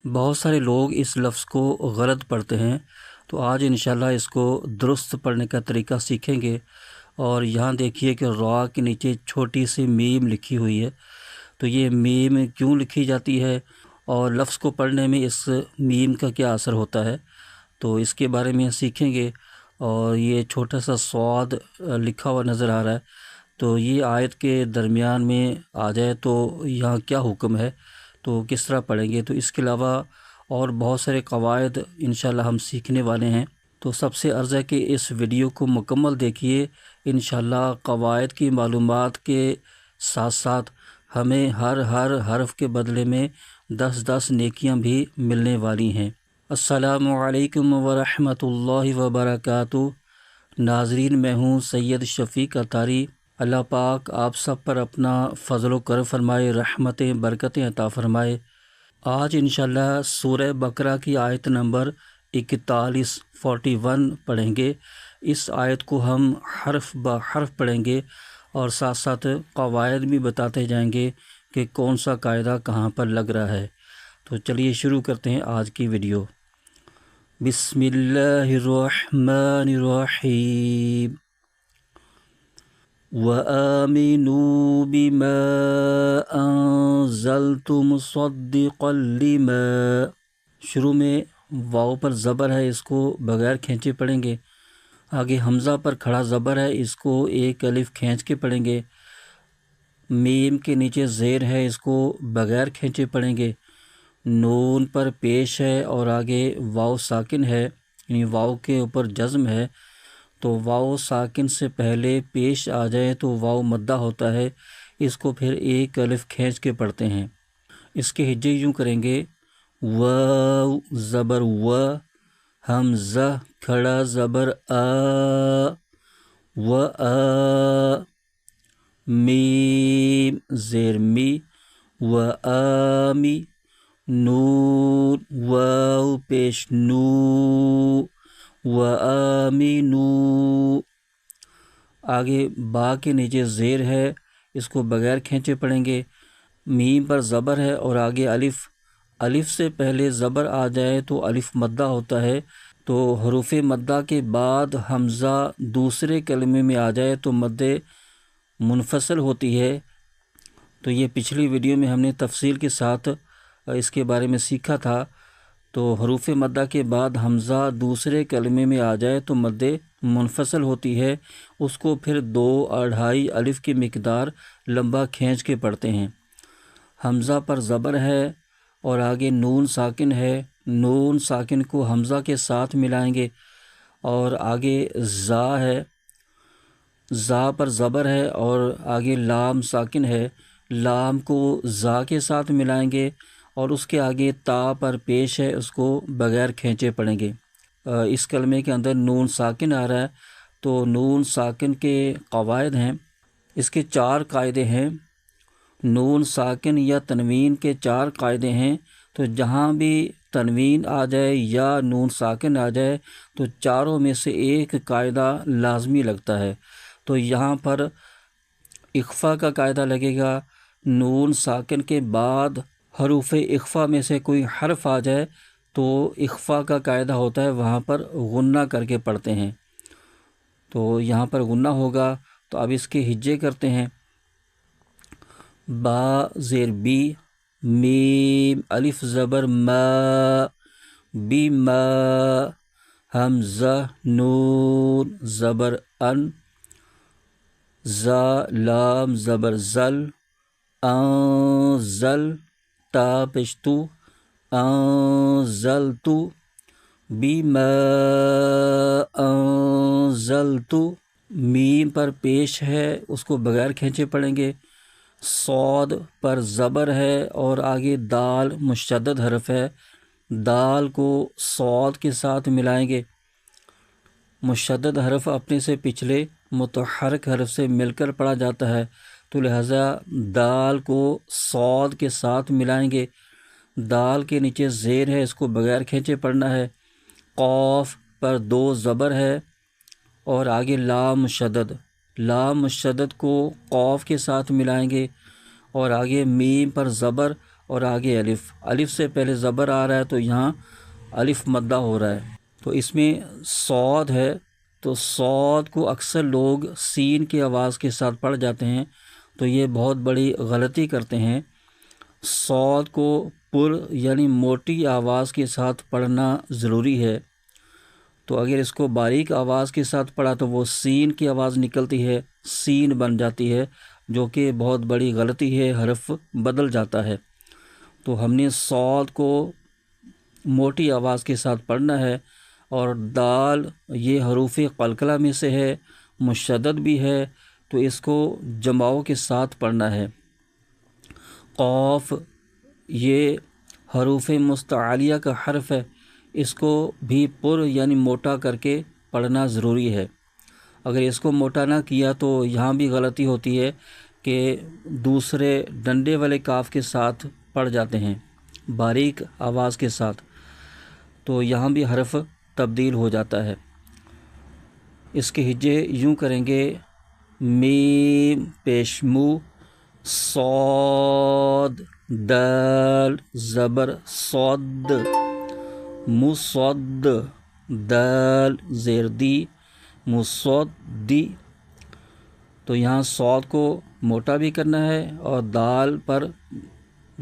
بہت سارے لوگ اس لفظ کو غلط پڑھتے ہیں، تو آج انشاءاللہ اس کو درست پڑھنے کا طریقہ سیکھیں گے۔ اور یہاں دیکھیے کہ را کے نیچے چھوٹی سی میم لکھی ہوئی ہے، تو یہ میم کیوں لکھی جاتی ہے اور لفظ کو پڑھنے میں اس میم کا کیا اثر ہوتا ہے، تو اس کے بارے میں سیکھیں گے۔ اور یہ چھوٹا سا صاد لکھا ہوا نظر آ رہا ہے، تو یہ آیت کے درمیان میں آ جائے تو یہاں کیا حکم ہے، تو کس طرح پڑھیں گے۔ تو اس کے علاوہ اور بہت سارے قواعد انشاءاللہ ہم سیکھنے والے ہیں، تو سب سے عرض ہے کہ اس ویڈیو کو مکمل دیکھیے۔ انشاءاللہ قواعد کی معلومات کے ساتھ ساتھ ہمیں ہر حرف کے بدلے میں 10 نیکیاں بھی ملنے والی ہیں۔ السلام علیکم ورحمۃ اللہ وبرکاتہ۔ ناظرین، میں ہوں سید شفیق اطاری۔ اللہ پاک آپ سب پر اپنا فضل و کرم فرمائے، رحمتیں برکتیں عطا فرمائے۔ آج انشاءاللہ سورہ بقرہ کی آیت نمبر 41 پڑھیں گے۔ اس آیت کو ہم حرف بہ حرف پڑھیں گے اور ساتھ ساتھ قواعد بھی بتاتے جائیں گے کہ کون سا قاعدہ کہاں پر لگ رہا ہے۔ تو چلیے شروع کرتے ہیں آج کی ویڈیو۔ بسم اللہ الرحمن الرحیم۔ وَآمِنُوا بِمَا أَنزَلْتُ مُصَدِّقًا لِمَا۔ شروع میں واو پر زبر ہے، اس کو بغیر کھینچے پڑھیں گے۔ آگے حمزہ پر کھڑا زبر ہے، اس کو ایک الف کھینچ کے پڑھیں گے۔ میم کے نیچے زیر ہے، اس کو بغیر کھینچے پڑھیں گے۔ نون پر پیش ہے اور آگے واو ساکن ہے، یعنی واو کے اوپر جزم ہے، تو واو ساکن سے پہلے پیش آ جائے تو واو مدہ ہوتا ہے، اس کو پھر ایک الف کھینچ کے پڑھتے ہیں۔ اس کے ہجے یوں کریں گے، واو زبر و، حمزہ کھڑا زبر آ، و آ، میم زیر می، و آمی، نون واو پیش نو، و آمینو۔ آگے با کے نیچے زیر ہے، اس کو بغیر کھینچے پڑھیں گے۔ میم پر زبر ہے اور آگے الف سے پہلے زبر آ جائے تو الف مدہ ہوتا ہے، تو حروف مدہ کے بعد حمزہ دوسرے کلمے میں آ جائے تو مد منفصل ہوتی ہے۔ تو یہ پچھلی ویڈیو میں ہم نے تفصیل کے ساتھ اس کے بارے میں سیکھا تھا۔ تو حروف مدہ کے بعد حمزہ دوسرے کلمے میں آ جائے تو مد منفصل ہوتی ہے، اس کو پھر 2-2.5 الف کی مقدار لمبا کھینچ کے پڑھتے ہیں۔ حمزہ پر زبر ہے اور آگے نون ساکن ہے، نون ساکن کو حمزہ کے ساتھ ملائیں گے، اور آگے زا ہے، زا پر زبر ہے اور آگے لام ساکن ہے، لام کو زا کے ساتھ ملائیں گے، اور اس کے آگے تا پر پیش ہے، اس کو بغیر کھینچے پڑھیں گے۔ اس کلمے کے اندر نون ساکن آ رہا ہے، تو نون ساکن کے قواعد ہیں، اس کے 4 قاعدے ہیں۔ نون ساکن یا تنوین کے 4 قاعدے ہیں، تو جہاں بھی تنوین آ جائے یا نون ساکن آ جائے تو چاروں میں سے ایک قاعدہ لازمی لگتا ہے۔ تو یہاں پر اخفا کا قاعدہ لگے گا، نون ساکن کے بعد حروف اخفا میں سے کوئی حرف آ جائے تو اخفا کا قاعدہ ہوتا ہے، وہاں پر غنہ کر کے پڑھتے ہیں، تو یہاں پر غنہ ہوگا۔ تو اب اس کے ہجے کرتے ہیں، با زیر بی، میم الف زبر ما، بی ما، حمزہ نون زبر ان، زا لام زبر زل، انزل تا پشتو، انزلتو، بما انزلتو، میم پر پیش ہے، اس کو بغیر کھینچے پڑھیں گے۔ صاد پر زبر ہے اور آگے دال مشدد حرف ہے، دال کو صاد کے ساتھ ملائیں گے۔ مشدد حرف اپنے سے پچھلے متحرک حرف سے مل کر پڑھا جاتا ہے، تو لہٰذا دال کو صاد کے ساتھ ملائیں گے۔ دال کے نیچے زیر ہے، اس کو بغیر کھینچے پڑھنا ہے۔ قاف پر 2 زبر ہے اور آگے لام مشدد، لام مشدد کو قاف کے ساتھ ملائیں گے، اور آگے میم پر زبر اور آگے الف، الف سے پہلے زبر آ رہا ہے تو یہاں الف مدہ ہو رہا ہے۔ تو اس میں صاد ہے، تو صاد کو اکثر لوگ سین کی آواز کے ساتھ پڑھ جاتے ہیں، تو یہ بہت بڑی غلطی کرتے ہیں۔ صاد کو پر یعنی موٹی آواز کے ساتھ پڑھنا ضروری ہے۔ تو اگر اس کو باریک آواز کے ساتھ پڑھا تو وہ سین کی آواز نکلتی ہے، سین بن جاتی ہے، جو کہ بہت بڑی غلطی ہے، حرف بدل جاتا ہے۔ تو ہم نے صاد کو موٹی آواز کے ساتھ پڑھنا ہے، اور دال یہ حروف قلقلہ میں سے ہے، مشدد بھی ہے، تو اس کو جماؤ کے ساتھ پڑھنا ہے۔ قاف یہ حروف مستعلیہ کا حرف ہے، اس کو بھی پر یعنی موٹا کر کے پڑھنا ضروری ہے۔ اگر اس کو موٹا نہ کیا تو یہاں بھی غلطی ہوتی ہے کہ دوسرے ڈنڈے والے کاف کے ساتھ پڑھ جاتے ہیں باریک آواز کے ساتھ، تو یہاں بھی حرف تبدیل ہو جاتا ہے۔ اس کے ہجے یوں کریں گے: میم پیش مو، صاد دال زبر صد، مصد، دال زیر دی، مصدی۔ تو یہاں صاد کو موٹا بھی کرنا ہے اور دال پر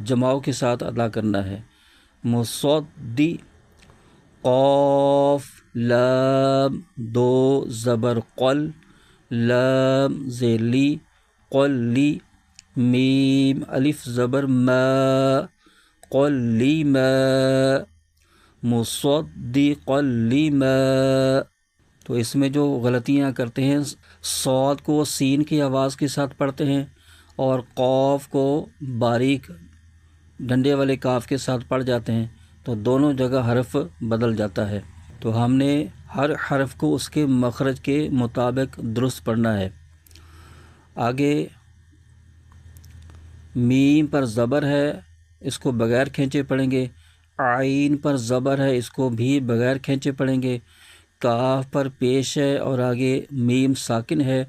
جماؤ کے ساتھ ادا کرنا ہے، مصدی۔ قاف لام دو زبر قل، لام زیر لی، قلی۔ میم الف زبر ما، قلیما، مصدقا لما۔ تو اس میں جو غلطیاں کرتے ہیں، صاد کو سین کی آواز کے ساتھ پڑھتے ہیں اور قاف کو باریک ڈنڈے والے کاف کے ساتھ پڑھ جاتے ہیں، تو دونوں جگہ حرف بدل جاتا ہے۔ تو ہم نے ہر حرف کو اس کے مخرج کے مطابق درست پڑھنا ہے۔ آگے میم پر زبر ہے، اس کو بغیر کھینچے پڑھیں گے۔ عین پر زبر ہے، اس کو بھی بغیر کھینچے پڑھیں گے۔ کاف پر پیش ہے اور آگے میم ساکن ہے،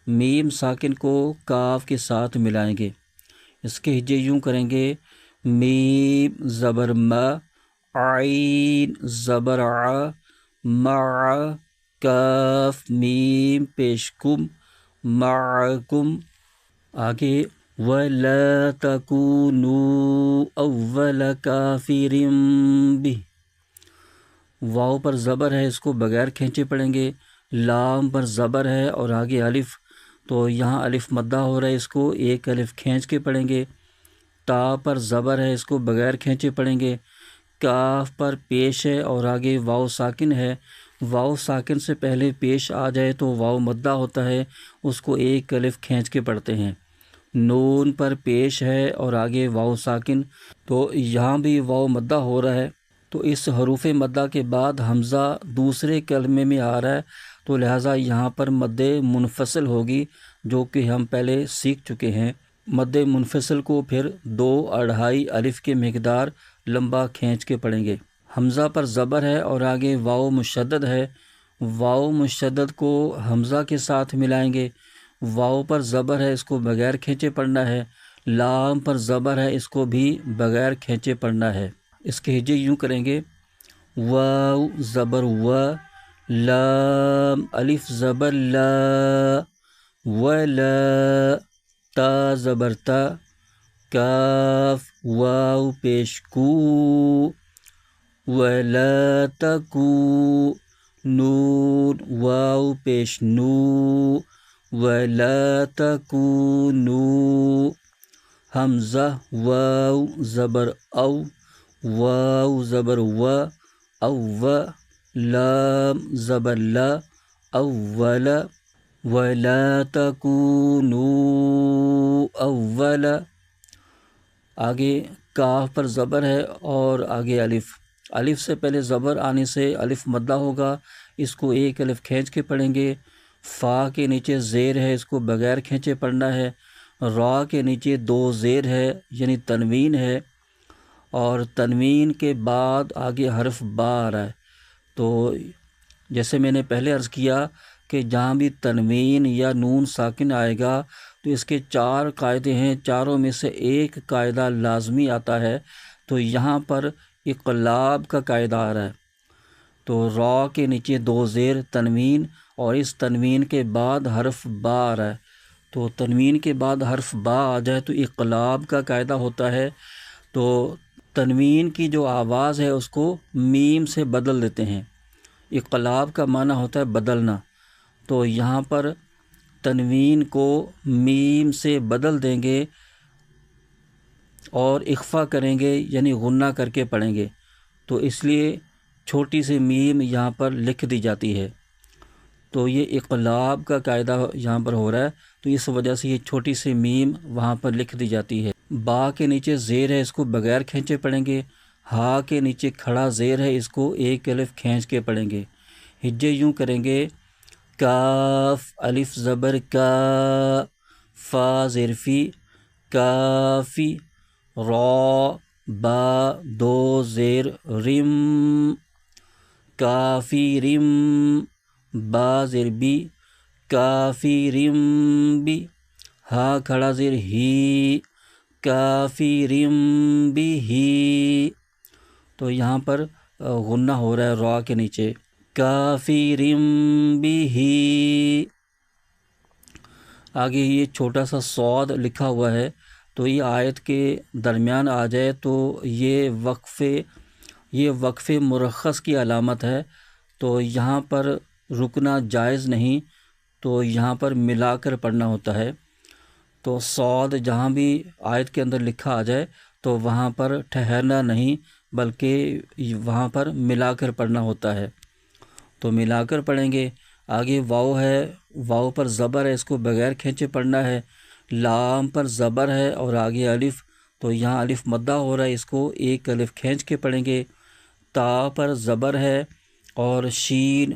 میم ساکن کو کاف کے ساتھ ملائیں گے۔ اس کے ہجے یوں کریں گے: میم زبر ما، عین زبر ع، مع، کاف میم پیش کم، معکم۔ آگے وَلَا تَكُونُوا أَوَّلَ كَافِرٍ بِهِ، واو پر زبر ہے، اس کو بغیر کھینچے پڑھیں گے۔ لام پر زبر ہے اور آگے الف، تو یہاں الف مدہ ہو رہا ہے، اس کو ایک الف کھینچ کے پڑھیں گے۔ تا پر زبر ہے، اس کو بغیر کھینچے پڑھیں گے۔ کاف پر پیش ہے اور آگے واو ساکن ہے، واو ساکن سے پہلے پیش آ جائے تو واو مدہ ہوتا ہے، اس کو ایک الف کھینچ کے پڑھتے ہیں۔ نون پر پیش ہے اور آگے واو ساکن، تو یہاں بھی واو مدہ ہو رہا ہے، تو اس حروف مدہ کے بعد حمزہ دوسرے کلمے میں آ رہا ہے، تو لہٰذا یہاں پر مد منفصل ہوگی، جو کہ ہم پہلے سیکھ چکے ہیں۔ مد منفصل کو پھر 2.5 الف کے مقدار لمبا کھینچ کے پڑھیں گے۔ حمزہ پر زبر ہے اور آگے واو مشدد ہے، واو مشدد کو حمزہ کے ساتھ ملائیں گے۔ واو پر زبر ہے، اس کو بغیر کھینچے پڑھنا ہے۔ لام پر زبر ہے، اس کو بھی بغیر کھینچے پڑھنا ہے۔ اس کے ہجے یوں کریں گے: واو زبر و، لام الف زبر لا، ولا، تا زبر تا، کاف واو پیش کو، ولا تکو، نون واو پیش نو، ولا تکونو، حمزہ واو زبر او، واو زبر و، او، لام زبر لا، اول، ولا تکونو اول۔ آگے کاف پر زبر ہے اور آگے الف، الف سے پہلے زبر آنے سے الف مدہ ہوگا، اس کو ایک الف کھینچ کے پڑھیں گے۔ فا کے نیچے زیر ہے، اس کو بغیر کھینچے پڑھنا ہے۔ را کے نیچے 2 زیر ہے یعنی تنوین ہے، اور تنوین کے بعد آگے حرف با آ رہا ہے، تو جیسے میں نے پہلے عرض کیا کہ جہاں بھی تنوین یا نون ساکن آئے گا تو اس کے 4 قاعدے ہیں، چاروں میں سے ایک قاعدہ لازمی آتا ہے، تو یہاں پر اقلاب کا قاعدہ آ رہا ہے۔ تو را کے نیچے 2 زیر تنوین اور اس تنوین کے بعد حرف با آ رہا ہے، تو تنوین کے بعد حرف با آ جائے تو اقلاب کا قاعدہ ہوتا ہے۔ تو تنوین کی جو آواز ہے اس کو میم سے بدل دیتے ہیں، اقلاب کا معنی ہوتا ہے بدلنا، تو یہاں پر تنوین کو میم سے بدل دیں گے اور اخفا کریں گے، یعنی غنہ کر کے پڑھیں گے، تو اس لیے چھوٹی سی میم یہاں پر لکھ دی جاتی ہے۔ تو یہ اقلاب کا قاعدہ یہاں پر ہو رہا ہے، تو اس وجہ سے یہ چھوٹی سی میم وہاں پر لکھ دی جاتی ہے۔ با کے نیچے زیر ہے، اس کو بغیر کھینچے پڑھیں گے۔ ہا کے نیچے کھڑا زیر ہے، اس کو ایک الف کھینچ کے پڑھیں گے۔ ہجے یوں کریں گے، کاف الف زبر کا، فا زیر فی، کافی، را با 2 زیر رم، کافی رم، با زیر بی، کافی رم بی، ہا کھڑا زیر ہی، کافی رم بی ہی، تو یہاں پر غنہ ہو رہا ہے را کے نیچے، کافی رم بی ہی۔ آگے یہ چھوٹا سا صاد لکھا ہوا ہے، تو یہ آیت کے درمیان آ جائے تو یہ وقفے مرخص کی علامت ہے، تو یہاں پر رکنا جائز نہیں، تو یہاں پر ملا کر پڑھنا ہوتا ہے۔ تو صاد جہاں بھی آیت کے اندر لکھا آ جائے تو وہاں پر ٹھہرنا نہیں، بلکہ وہاں پر ملا کر پڑھنا ہوتا ہے، تو ملا کر پڑھیں گے۔ آگے واو ہے، واو پر زبر ہے، اس کو بغیر کھینچے پڑھنا ہے۔ لام پر زبر ہے اور آگے الف، تو یہاں الف مدہ ہو رہا ہے، اس کو ایک الف کھینچ کے پڑھیں گے۔ تا پر زبر ہے اور شین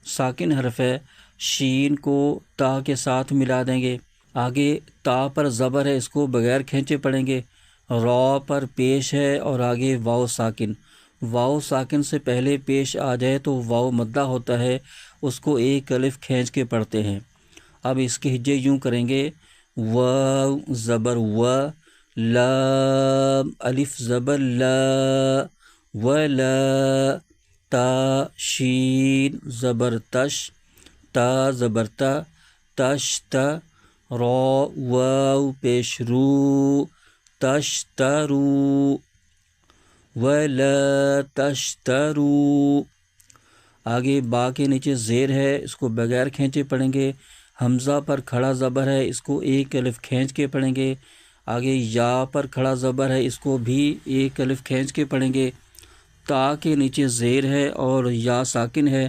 ساکن حرف ہے، شین کو تا کے ساتھ ملا دیں گے۔ آگے تا پر زبر ہے، اس کو بغیر کھینچے پڑھیں گے۔ را پر پیش ہے اور آگے واو ساکن، واو ساکن سے پہلے پیش آ جائے تو واو مدہ ہوتا ہے، اس کو ایک الف کھینچ کے پڑھتے ہیں۔ اب اس کے ہجے یوں کریں گے، واو زبر و، لام الف زبر لا، ولا، تا شین زبر تش، تا زبر تا، تش تا، را واو پیش رو، تشترو، ولا تشترو۔ آگے با کے نیچے زیر ہے، اس کو بغیر کھینچے پڑھیں گے۔ حمزہ پر کھڑا زبر ہے، اس کو ایک الف کھینچ کے پڑھیں گے۔ آگے یا پر کھڑا زبر ہے، اس کو بھی ایک الف کھینچ کے پڑھیں گے۔ تا کے نیچے زیر ہے اور یا ساکن ہے،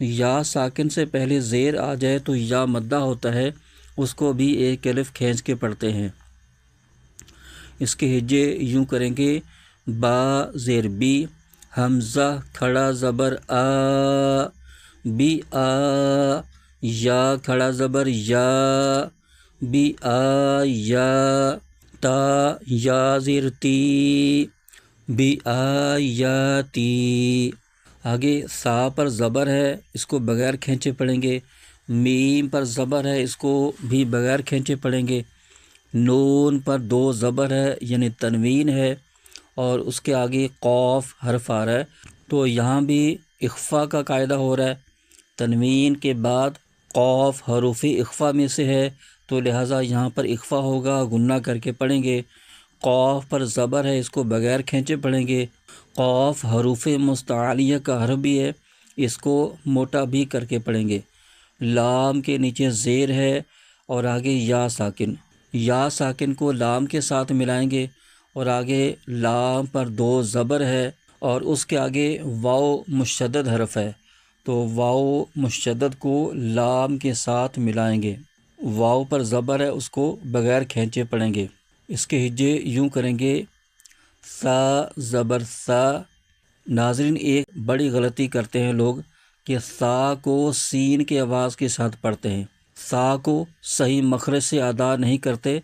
یا ساکن سے پہلے زیر آ جائے تو یا مدہ ہوتا ہے، اس کو بھی ایک الف کھینچ کے پڑھتے ہیں۔ اس کے ہجے یوں کریں گے، با زیر بی، حمزہ کھڑا زبر آ، بی آ، یا کھڑا زبر یا، بی آ یا، تا یا زیر تی، بی آ یا تی۔ آگے سا پر زبر ہے، اس کو بغیر کھینچے پڑھیں گے۔ میم پر زبر ہے، اس کو بھی بغیر کھینچے پڑھیں گے۔ نون پر 2 زبر ہے، یعنی تنوین ہے، اور اس کے آگے قاف حرف آ رہا ہے، تو یہاں بھی اخفا کا قاعدہ ہو رہا ہے۔ تنوین کے بعد قاف حروف اخفا میں سے ہے، تو لہٰذا یہاں پر اخفا ہوگا، غنہ کر کے پڑھیں گے۔ قاف پر زبر ہے، اس کو بغیر کھینچے پڑھیں گے۔ قاف حروف مستعلیہ کا حرف بھی ہے، اس کو موٹا بھی کر کے پڑھیں گے۔ لام کے نیچے زیر ہے اور آگے یا ساکن، یا ساکن کو لام کے ساتھ ملائیں گے، اور آگے لام پر 2 زبر ہے اور اس کے آگے واو مشدد حرف ہے، تو واو مشدد کو لام کے ساتھ ملائیں گے۔ واو پر زبر ہے، اس کو بغیر کھینچے پڑھیں گے۔ اس کے ہجے یوں کریں گے، سا زبر سا۔ ناظرین، ایک بڑی غلطی کرتے ہیں لوگ کہ سا کو سین کی آواز کے ساتھ پڑھتے ہیں، سا کو صحیح مخرج سے ادا نہیں کرتے،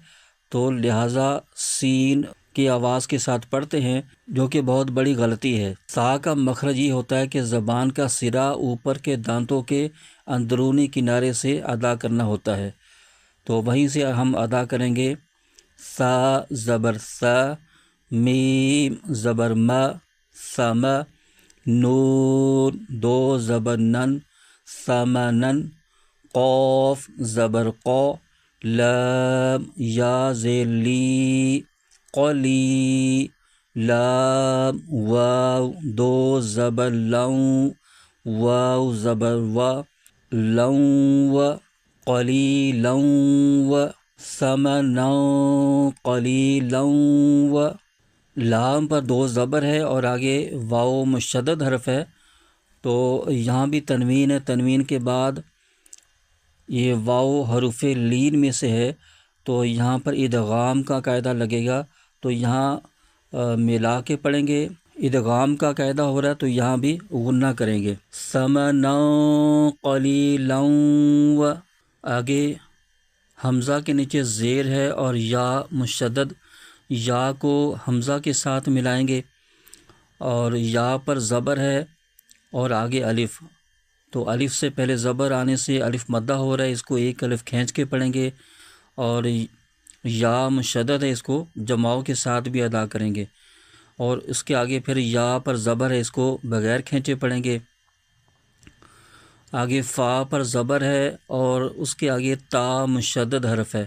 تو لہٰذا سین کی آواز کے ساتھ پڑھتے ہیں، جو کہ بہت بڑی غلطی ہے۔ سا کا مخرج یہ ہوتا ہے کہ زبان کا سرا اوپر کے دانتوں کے اندرونی کنارے سے ادا کرنا ہوتا ہے، تو وہیں سے ہم ادا کریں گے سا زبر سا، میم زبر ما سم، نون دو زبر نن سمنن، قوف زبر قو، لام یا زیر لی قلی، لام واو دو زبر لوں، واو زبر و، لوں و، قلیلا و، ثمنا قلیلا و، لام پر دو زبر ہے اور آگے واو مشدد حرف ہے، تو یہاں بھی تنوین ہے، تنوین کے بعد یہ واو حروف لین میں سے ہے، تو یہاں پر ادغام کا قاعدہ لگے گا، تو یہاں ملا کے پڑھیں گے، ادغام کا قاعدہ ہو رہا ہے تو یہاں بھی غنہ کریں گے، ثمنا قلیلا و، آگے حمزہ کے نیچے زیر ہے اور یا مشدد، یا کو حمزہ کے ساتھ ملائیں گے اور یا پر زبر ہے اور آگے الف، تو الف سے پہلے زبر آنے سے الف مدہ ہو رہا ہے، اس کو ایک الف کھینچ کے پڑھیں گے، اور یا مشدد ہے، اس کو جماؤ کے ساتھ بھی ادا کریں گے، اور اس کے آگے پھر یا پر زبر ہے، اس کو بغیر کھینچے پڑھیں گے، آگے فا پر زبر ہے اور اس کے آگے تا مشدد حرف ہے،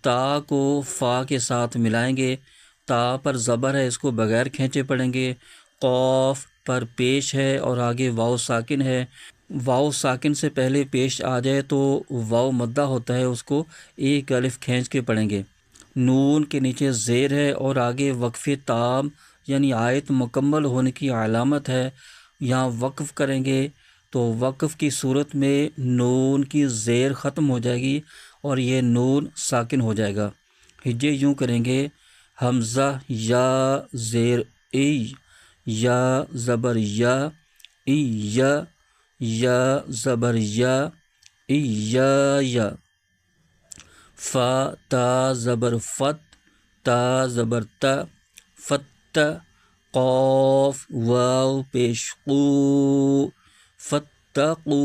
تا کو فا کے ساتھ ملائیں گے، تا پر زبر ہے، اس کو بغیر کھینچے پڑھیں گے، قوف پر پیش ہے اور آگے واو ساکن ہے، واو ساکن سے پہلے پیش آ جائے تو واو مدہ ہوتا ہے، اس کو ایک الف کھینچ کے پڑھیں گے، نون کے نیچے زیر ہے اور آگے وقف تام یعنی آیت مکمل ہونے کی علامت ہے، یہاں وقف کریں گے تو وقف کی صورت میں نون کی زیر ختم ہو جائے گی اور یہ نون ساکن ہو جائے گا، ہجے یوں کریں گے، حمزہ یا زیر ای، یا زبر یا، ای یا زبر یا، ای یا، فا تا زبر فت، تا زبر تا، فت، قوف واو پیش قو، فتقو،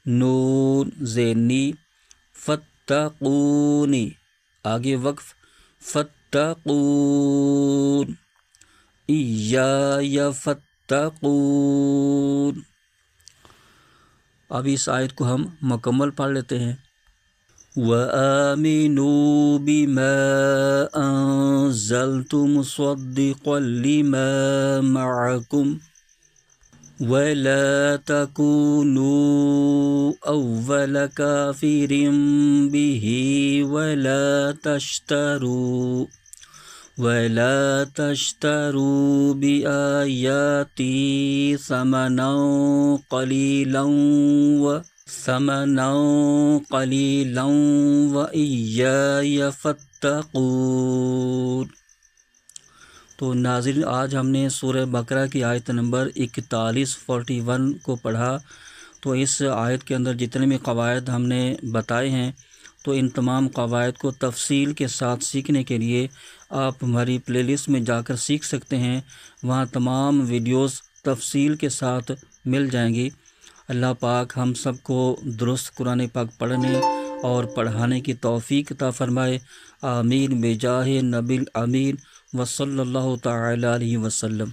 نون زینی، فتقونی، آگے وقف، فتقون، ایایا فتقون۔ اب اس آیت کو ہم مکمل پڑھ لیتے ہیں، وَآمِنُوا بِمَا أَنزَلْتُ مُصَدِّقًا لِمَا مَعَكُمْ وَلَا تَكُونُوا أَوَّلَ كَافِرٍ بِهِ وَلَا تَشْتَرُوا بِآيَاتِي ثَمَنًا قَلِيلًا وَإِيَّايَ فَاتَّقُونِ۔ تو ناظرین، آج ہم نے سورہ بقرہ کی آیت نمبر 41 کو پڑھا، تو اس آیت کے اندر جتنے بھی قواعد ہم نے بتائے ہیں، تو ان تمام قواعد کو تفصیل کے ساتھ سیکھنے کے لیے آپ ہماری پلے لسٹ میں جا کر سیکھ سکتے ہیں، وہاں تمام ویڈیوز تفصیل کے ساتھ مل جائیں گی۔ اللہ پاک ہم سب کو درست قرآن پاک پڑھنے اور پڑھانے کی توفیق عطا فرمائے، آمین بجاہ نبی الامین وصلی اللہ تعالی علیہ وسلم۔